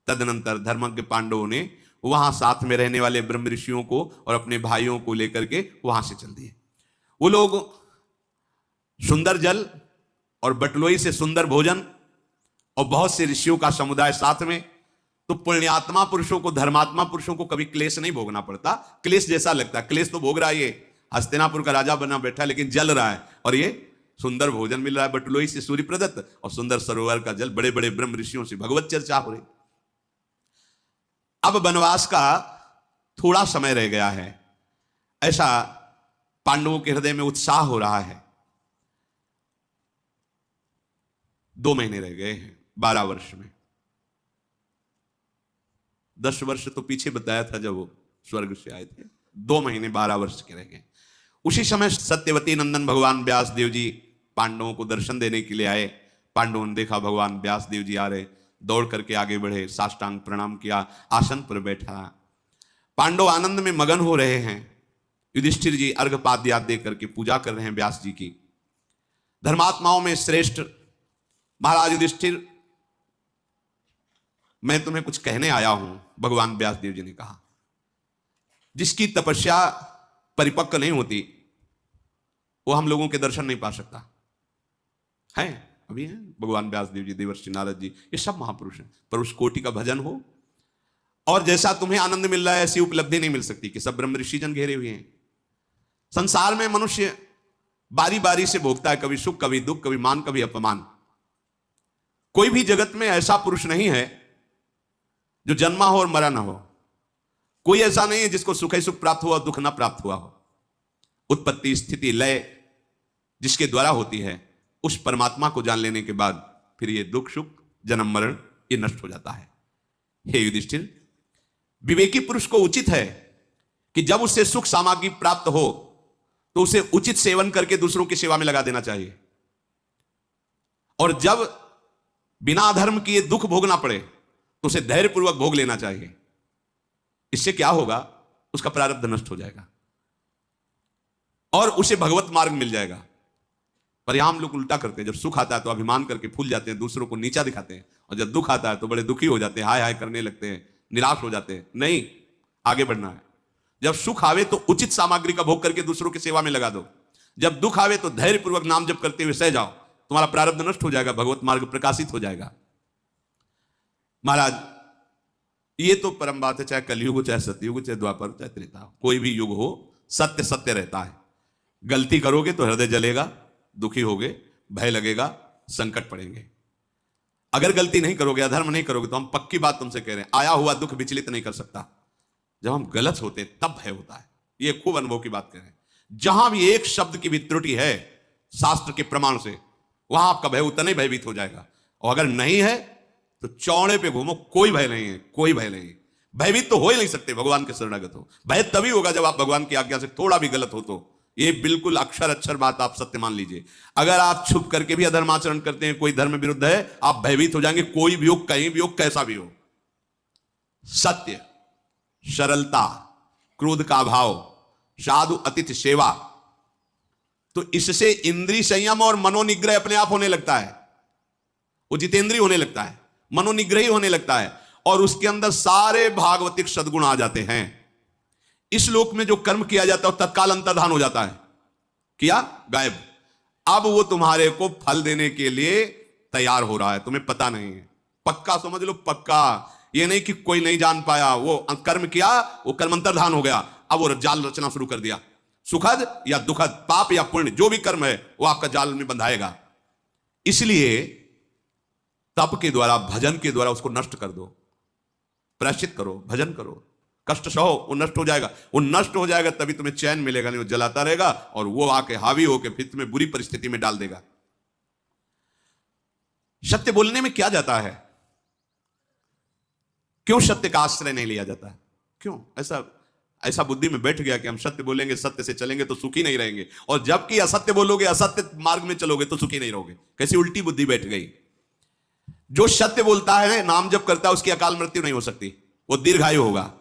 तदनंतर धर्मज्ञ पांडवों ने वहां साथ में रहने वाले ब्रह्म ऋषियों को और अपने भाइयों को लेकर के वहां से चल दिए। वो लोग सुंदर जल और बटलोई से सुंदर भोजन और बहुत से ऋषियों का समुदाय साथ में, तो पुण्यात्मा पुरुषों को, धर्मात्मा पुरुषों को कभी क्लेश नहीं भोगना पड़ता। क्लेश जैसा लगता है, क्लेश तो भोग रहा है, ये हस्तिनापुर का राजा बना बैठा लेकिन जल रहा है, और ये सुंदर भोजन मिल रहा है बटलोई से सूर्य प्रदत्त, और सुंदर सरोवर का जल, बड़े बड़े ब्रह्म ऋषियों से भगवत चर्चा हो रही। अब वनवास का थोड़ा समय रह गया है, ऐसा पांडवों के हृदय में उत्साह हो रहा है। 2 महीने रह गए हैं 12 वर्ष में। 10 वर्ष तो पीछे बताया था जब वो स्वर्ग से आए थे। 2 महीने 12 वर्ष के रह गए। उसी समय सत्यवती नंदन भगवान व्यास देव जी पांडवों को दर्शन देने के लिए आए। पांडवों ने देखा भगवान व्यास देव जी आ रहे, दौड़ करके आगे बढ़े, साष्टांग प्रणाम किया, आसन पर बैठा। पांडव आनंद में मगन हो रहे हैं। युधिष्ठिर जी अर्घपाद्याद दे करके पूजा कर रहे हैं व्यास जी की। धर्मात्माओं में श्रेष्ठ महाराज युधिष्ठिर, मैं तुम्हें कुछ कहने आया हूं, भगवान व्यास देव जी ने कहा। जिसकी तपस्या परिपक्व नहीं होती वो हम लोगों के दर्शन नहीं पा सकता है। अभी है भगवान व्यास देव जी, देवर्षि नारद जी, ये सब महापुरुष हैं, पर उस कोटि का भजन हो और जैसा तुम्हें आनंद मिल रहा है ऐसी उपलब्धि नहीं मिल सकती कि सब ब्रह्म ऋषि जन घेरे हुए हैं। संसार में मनुष्य बारी बारी से भोगता है, कभी सुख, कभी दुख, कभी मान, कभी अपमान। कोई भी जगत में ऐसा पुरुष नहीं है जो जन्मा हो और मरा ना हो। कोई ऐसा नहीं है जिसको सुख ही सुख प्राप्त हुआ, दुख ना प्राप्त हुआ हो। उत्पत्ति, स्थिति, लय जिसके द्वारा होती है, उस परमात्मा को जान लेने के बाद फिर ये दुख सुख, जन्म मरण ये नष्ट हो जाता है। हे युधिष्ठिर, विवेकी पुरुष को उचित है कि जब उससे सुख सामग्री प्राप्त हो तो उसे उचित सेवन करके दूसरों की सेवा में लगा देना चाहिए, और जब बिना धर्म किए दुख भोगना पड़े तो उसे धैर्यपूर्वक भोग लेना चाहिए। इससे क्या होगा, उसका प्रारब्ध नष्ट हो जाएगा और उसे भगवत मार्ग मिल जाएगा। पर यहां हम लोग उल्टा करते हैं, जब सुख आता है तो अभिमान करके फूल जाते हैं, दूसरों को नीचा दिखाते हैं, और जब दुख आता है तो बड़े दुखी हो जाते हैं, हाय हाय करने लगते हैं, निराश हो जाते हैं। नहीं, आगे बढ़ना है। जब सुख आवे तो उचित सामग्री का भोग करके दूसरों की सेवा में लगा दो। जब दुख आवे तो धैर्यपूर्वक नाम जप करते हुए सह जाओ, तुम्हारा प्रारब्ध नष्ट हो जाएगा, भगवत मार्ग प्रकाशित हो जाएगा। महाराज, ये तो परम बात है, चाहे कलयुग हो, चाहे सतयुग, चाहे द्वापर, चाहे त्रेता, कोई भी युग हो, सत्य सत्य रहता है। गलती करोगे तो हृदय जलेगा, दुखी होगे, भय लगेगा, संकट पड़ेंगे। अगर गलती नहीं करोगे, अधर्म नहीं करोगे, तो हम पक्की बात तुमसे कह रहे हैं, आया हुआ दुख विचलित नहीं कर सकता। जब हम गलत होते तब भय होता है। ये खूब अनुभव की बात कह रहे हैं। जहां भी एक शब्द की भी त्रुटि है शास्त्र के प्रमाण से, वहां आपका भय उतना ही भयभीत हो जाएगा। और अगर नहीं है तो चौड़े पे घूमो, कोई भय नहीं है, कोई भय नहीं। भयभीत तो हो ही नहीं सकते भगवान के शरणागत हो। भय तभी होगा जब आप भगवान की आज्ञा से थोड़ा भी गलत हो तो। ये बिल्कुल अक्षर अक्षर बात आप सत्य मान लीजिए। अगर आप छुप करके भी अधर्माचरण करते हैं, कोई धर्म विरुद्ध है, आप भयभीत हो जाएंगे, कोई भी हो, कहीं भी हो, कैसा भी हो। सत्य, सरलता, क्रोध का अभाव, साधु अतिथि सेवा, तो इससे इंद्रिय संयम और मनोनिग्रह अपने आप होने लगता है। वो जितेंद्रिय होने लगता है, मनोनिग्रही होने लगता है, और उसके अंदर सारे भागवतिक सद्गुण आ जाते हैं। इस लोक में जो कर्म किया जाता है तत्काल अंतर्धान हो जाता है, किया गायब। अब वो तुम्हारे को फल देने के लिए तैयार हो रहा है, तुम्हें पता नहीं है। पक्का समझ लो, पक्का। ये नहीं कि कोई नहीं जान पाया, वो कर्म किया, वो कर्म अंतर्धान हो गया, अब वो जाल रचना शुरू कर दिया। सुखद या दुखद, पाप या पुण्य, जो भी कर्म है वो आपका जाल में बंधाएगा। इसलिए तप के द्वारा, भजन के द्वारा उसको नष्ट कर दो। प्रायश्चित करो, भजन करो, कष्ट सहो, वो नष्ट हो जाएगा। वो नष्ट हो जाएगा तभी तुम्हें चैन मिलेगा, नहीं वो जलाता रहेगा और वो आके हावी होकर फिर तुम्हें बुरी परिस्थिति में डाल देगा। सत्य बोलने में क्या जाता है? क्यों सत्य का आश्रय नहीं लिया जाता है? क्यों ऐसा बुद्धि में बैठ गया कि हम सत्य बोलेंगे, सत्य से चलेंगे तो सुखी नहीं रहेंगे, और जबकि असत्य बोलोगे, असत्य मार्ग में चलोगे तो सुखी नहीं रहोगे। कैसी उल्टी बुद्धि बैठ गई। जो सत्य बोलता है, नाम जप करता है, उसकी अकाल मृत्यु नहीं हो सकती, वो दीर्घायु होगा।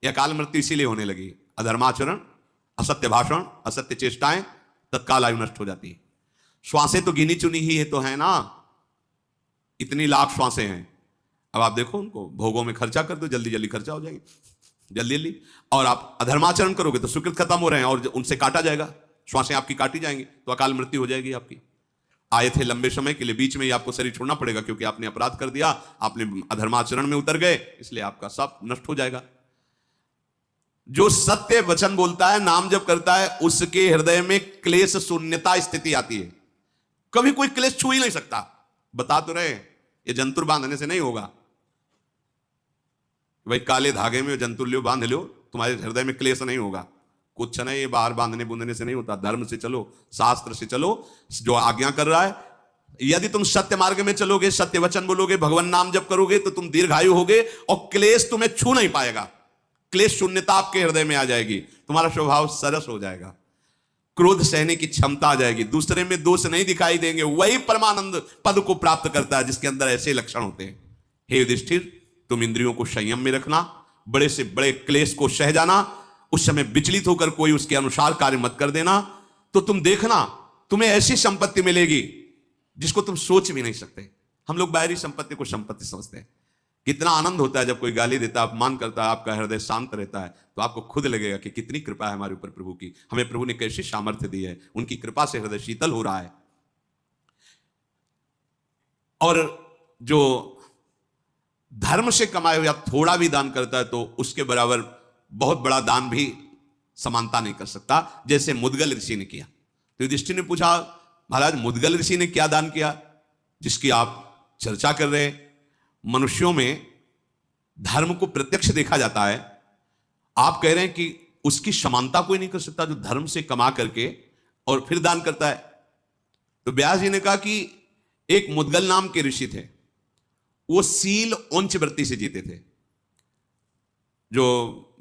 यह अकाल मृत्यु इसीलिए होने लगी, अधर्माचरण, असत्य भाषण, असत्य चेष्टाएं, तत्काल आयु नष्ट हो जाती है। श्वासें तो गिनी चुनी ही है तो है ना, इतनी लाख श्वासें हैं। अब आप देखो उनको भोगों में खर्चा कर दो, जल्दी जल्दी खर्चा हो जाएगी, जल्दी जल्दी। और आप अधर्माचरण करोगे तो सुकृत खत्म हो रहे हैं और उनसे काटा जाएगा, श्वासें आपकी काटी जाएंगी, तो अकाल मृत्यु हो जाएगी आपकी। आए थे लंबे समय के लिए, बीच में ही आपको शरीर छोड़ना पड़ेगा, क्योंकि आपने अपराध कर दिया, आपने अधर्माचरण में उतर गए, इसलिए आपका सब नष्ट हो जाएगा। जो सत्य वचन बोलता है, नाम जप करता है, उसके हृदय में क्लेश शून्यता स्थिति आती है। कभी कोई क्लेश छू ही नहीं सकता। बता तो रहे, ये जंतुर बांधने से नहीं होगा। भाई काले धागे में जंतुर लियो, बांध लियो, तुम्हारे हृदय में क्लेश नहीं होगा। कुछ नहीं, ये बाहर बांधने बूंधने से नहीं होता। धर्म से चलो, शास्त्र से चलो, जो आज्ञा कर रहा है। यदि तुम सत्य मार्ग में चलोगे, सत्य वचन बोलोगे, भगवान नाम जप करोगे, तो तुम दीर्घायु होगे और क्लेश तुम्हें छू नहीं पाएगा। क्लेश शून्यता आपके हृदय में आ जाएगी, तुम्हारा स्वभाव सरस हो जाएगा, क्रोध सहने की क्षमता आ जाएगी, दूसरे में दोष नहीं दिखाई देंगे। वही परमानंद पद को प्राप्त करता है जिसके अंदर ऐसे लक्षण होते हैं। हे युधिष्ठिर, तुम इंद्रियों को संयम में रखना, बड़े से बड़े क्लेश को सह जाना, उस समय विचलित होकर कोई उसके अनुसार कार्य मत कर देना, तो तुम देखना तुम्हें ऐसी संपत्ति मिलेगी जिसको तुम सोच भी नहीं सकते। हम लोग बाहरी संपत्ति को संपत्ति समझते हैं। कितना आनंद होता है जब कोई गाली देता है, अपमान करता है, आपका हृदय शांत रहता है, तो आपको खुद लगेगा कि कितनी कृपा है हमारे ऊपर प्रभु की, हमें प्रभु ने कैसी सामर्थ्य दी है, उनकी कृपा से हृदय शीतल हो रहा है। और जो धर्म से कमाए हुआ थोड़ा भी दान करता है, तो उसके बराबर बहुत बड़ा दान भी समानता नहीं कर सकता, जैसे मुद्गल ऋषि ने किया। तो युधिष्ठिर ने पूछा, महाराज मुद्गल ऋषि ने क्या दान किया जिसकी आप चर्चा कर रहे हैं? मनुष्यों में धर्म को प्रत्यक्ष देखा जाता है, आप कह रहे हैं कि उसकी समानता कोई नहीं कर सकता जो धर्म से कमा करके और फिर दान करता है। तो व्यास जी ने कहा कि एक मुद्गल नाम के ऋषि थे, वो सील उंच वृत्ति से जीते थे। जो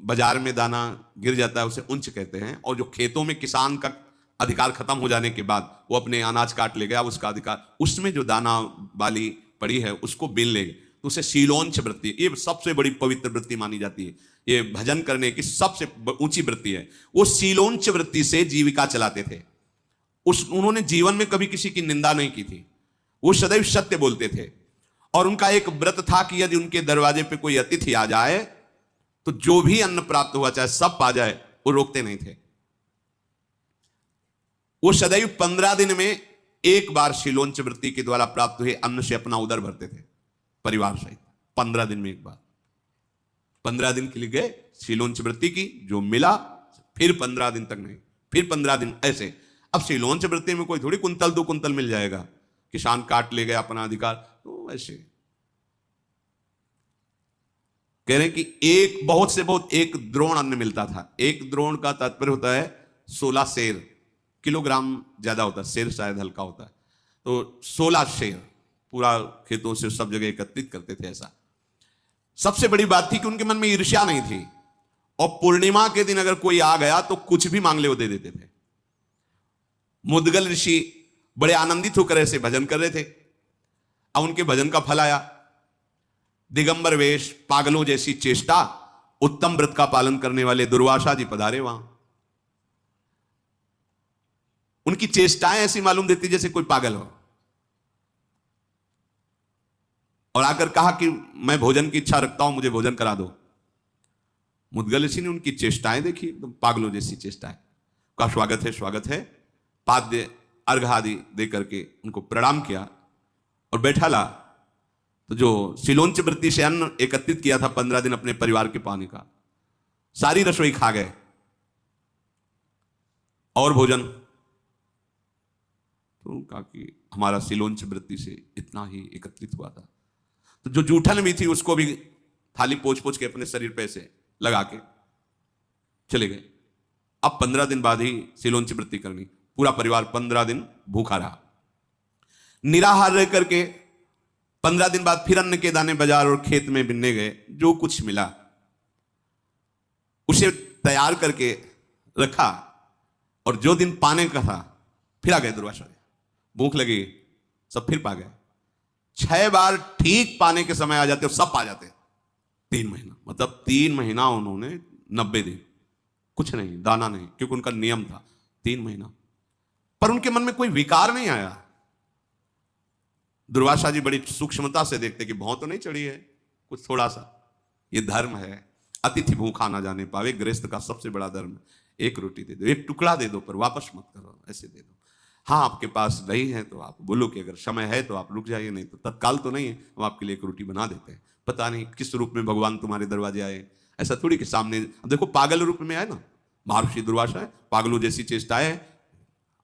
बाजार में दाना गिर जाता है उसे उंच कहते हैं, और जो खेतों में किसान का अधिकार खत्म हो जाने के बाद वो अपने अनाज काट ले गया, उसका अधिकार, उसमें जो दाना वाली पड़ी है उसको बीन ले, तो उसे शीलोंच वृत्ति, ये सबसे बड़ी पवित्र वृत्ति मानी जाती है। ये भजन करने की सबसे ऊंची वृत्ति है। वो शीलोंच वृत्ति से जीविका चलाते थे। उन्होंने जीवन में कभी किसी की निंदा नहीं की थी। वो सदैव सत्य बोलते थे, और उनका एक व्रत था कि यदि उनके दरवाजे पे कोई अतिथि आ जाए तो जो भी अन्न प्राप्त हुआ, चाहे सब पा जाए, वो रोकते नहीं थे। वो सदैव 15 दिन में एक बार शीलोंच वृत्ति के द्वारा प्राप्त हुए अन्न से अपना उदर भरते थे परिवार सहित। 15 दिन में एक बार, 15 दिन के लिए गए, शीलोंच वृत्ति की, जो मिला, फिर 15 दिन तक नहीं, फिर 15 दिन ऐसे। अब शीलोंच वृत्ति में कोई थोड़ी कुंतल 2 कुंतल मिल जाएगा, किसान काट ले गया अपना अधिकार, तो ऐसे कह रहे हैं कि एक बहुत से बहुत एक द्रोण अन्न मिलता था। एक द्रोण का तात्पर्य होता है 16 शेर, किलोग्राम ज्यादा होता है, शेर शायद हल्का होता है, तो 16 शेर पूरा खेतों से सब जगह एकत्रित करते थे। ऐसा सबसे बड़ी बात थी कि उनके मन में ईर्ष्या नहीं थी, और पूर्णिमा के दिन अगर कोई आ गया तो कुछ भी मांग ले वो दे देते थे। मुद्गल ऋषि बड़े आनंदित होकर ऐसे भजन कर रहे थे। अब उनके भजन का फल आया, दिगंबर वेश, पागलों जैसी चेष्टा, उत्तम व्रत का पालन करने वाले दुर्वासा जी पधारे वहां। उनकी चेष्टाएं ऐसी मालूम देती जैसे कोई पागल हो, और आकर कहा कि मैं भोजन की इच्छा रखता हूं, मुझे भोजन करा दो। मुद्गल ऋषि ने उनकी चेष्टाएं देखी, एकदम पागलों जैसी चेष्टाएं। का स्वागत है, स्वागत है, पाद्य अर्घ आदि दे करके उनको प्रणाम किया और बैठा ला। तो जो शीलोंच वृत्ति से अन्न एकत्रित किया था 15 दिन अपने परिवार के पाने का, सारी रसोई खा गए। और भोजन, तो कहा कि हमारा शीलोंच वृत्ति से इतना ही एकत्रित हुआ था। तो जो जूठन भी थी उसको भी थाली पोंछ पोंछ के अपने शरीर पे से लगा के चले गए। अब 15 दिन बाद ही शीलोंच वृत्ति करनी। पूरा परिवार 15 दिन भूखा रहा, निराहार रह करके 15 दिन बाद फिर अन्न के दाने बाजार और खेत में बिनने गए। जो कुछ मिला उसे तैयार करके रखा, और जो दिन पाने का था फिर आ गए दुर्वासा। भूख लगी, सब फिर पा गए। 6 बार ठीक पाने के समय आ जाते और सब पा जाते। 3 महीना, मतलब 3 महीना उन्होंने 90 दिन कुछ नहीं, दाना नहीं, क्योंकि उनका नियम था 3 महीना। पर उनके मन में कोई विकार नहीं आया। दुर्वासा जी बड़ी सूक्ष्मता से देखते कि भौं तो नहीं चढ़ी है, कुछ थोड़ा सा। ये धर्म है। अतिथि भूखा ना जाने पावे, गृहस्थ का सबसे बड़ा धर्म। एक रोटी दे दो, एक टुकड़ा दे दो, पर वापस मत करो, ऐसे दे दो। हाँ, आपके पास नहीं है तो आप बोलो कि अगर समय है तो आप रुक जाइए, नहीं तो तत्काल तो नहीं है, हम आपके लिए एक रोटी बना देते हैं। पता नहीं किस रूप में भगवान तुम्हारे दरवाजे आए। ऐसा थोड़ी कि सामने देखो पागल रूप में आए ना, महर्षि दुर्वासा है, पागलों जैसी चेष्टाएं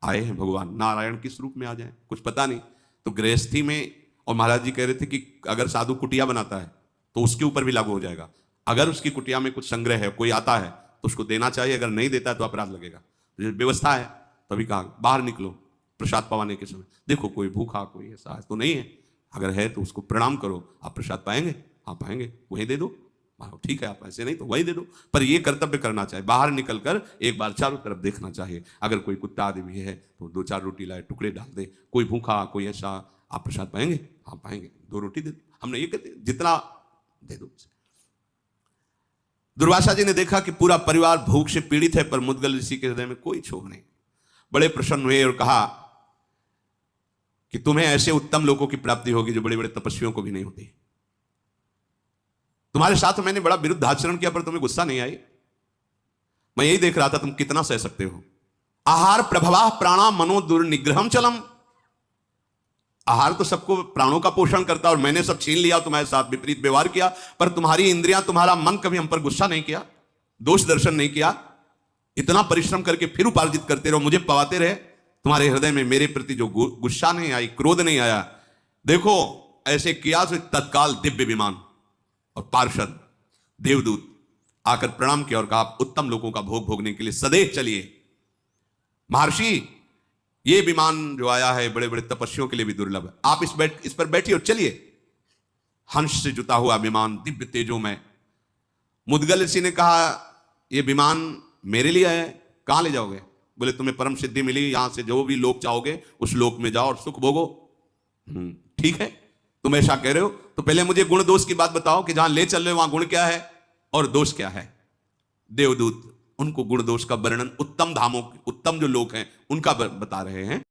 आए हैं भगवान। नारायण किस रूप में आ जाए कुछ पता नहीं। तो गृहस्थी में, और महाराज जी कह रहे थे कि अगर साधु कुटिया बनाता है तो उसके ऊपर भी लागू हो जाएगा। अगर उसकी कुटिया में कुछ संग्रह है, कोई आता है तो उसको देना चाहिए, अगर नहीं देता है तो अपराध लगेगा। व्यवस्था है। तभी कहा बाहर निकलो प्रसाद पवाने के समय, देखो कोई भूखा कोई ऐसा तो नहीं है, अगर है तो उसको प्रणाम करो। आप प्रसाद पाएंगे? हाँ पाएंगे, वही दे दो। ठीक है, आप ऐसे नहीं तो वही दे दो। पर ये कर्तव्य करना चाहिए, बाहर निकलकर एक बार चारों तरफ देखना चाहिए। अगर कोई कुत्ता आदि भी है तो 2-4 रोटी लाए, टुकड़े डाल दे। कोई भूखा कोई ऐसा, आप प्रसाद पाएंगे? हाँ पाएंगे, 2 रोटी दे दो। हमने ये कहते जितना दे दो। दुर्वासा जी ने देखा कि पूरा परिवार भूख से पीड़ित है, पर मुद्गल ऋषि के हृदय में कोई क्षोभ नहीं। बड़े प्रसन्न हुए और कहा कि तुम्हें ऐसे उत्तम लोगों की प्राप्ति होगी जो बड़े बड़े तपस्वियों को भी नहीं होती। तुम्हारे साथ मैंने बड़ा विरुद्ध आचरण किया, पर तुम्हें गुस्सा नहीं आई। मैं यही देख रहा था तुम कितना सह सकते हो। आहार प्रभवा प्राणा मनो दुर्निग्रहम चलम। आहार तो सबको प्राणों का पोषण करता, और मैंने सब छीन लिया, तुम्हारे साथ विपरीत व्यवहार किया, पर तुम्हारी इंद्रियां, तुम्हारा मन कभी हम पर गुस्सा नहीं किया, दोष दर्शन नहीं किया। इतना परिश्रम करके फिर उपार्जित करते रहो, मुझे पवाते रहे। तुम्हारे हृदय में मेरे प्रति जो गुस्सा नहीं आई, क्रोध नहीं आया। देखो ऐसे किया तो तत्काल दिव्य विमान और पार्षद देवदूत आकर प्रणाम किया और कहा उत्तम लोगों का भोग भोगने के लिए सदैव चलिए। महर्षि, ये विमान जो आया है बड़े बड़े तपस्वियों के लिए भी दुर्लभ है, आप इस पर बैठिए और चलिए। हंस से जुता हुआ विमान दिव्य तेजों में। मुद्गल ऋषि ने कहा यह विमान मेरे लिए है, कहां ले जाओगे? बोले तुम्हें परम सिद्धि मिली, यहां से जो भी लोक चाहोगे उस लोक में जाओ और सुख भोगो। ठीक है, तुम ऐसा कह रहे हो तो पहले मुझे गुण दोष की बात बताओ कि जहां ले चल रहे हो वहां गुण क्या है और दोष क्या है। देवदूत उनको गुण दोष का वर्णन उत्तम धामों, उत्तम जो लोक हैं उनका बता रहे हैं।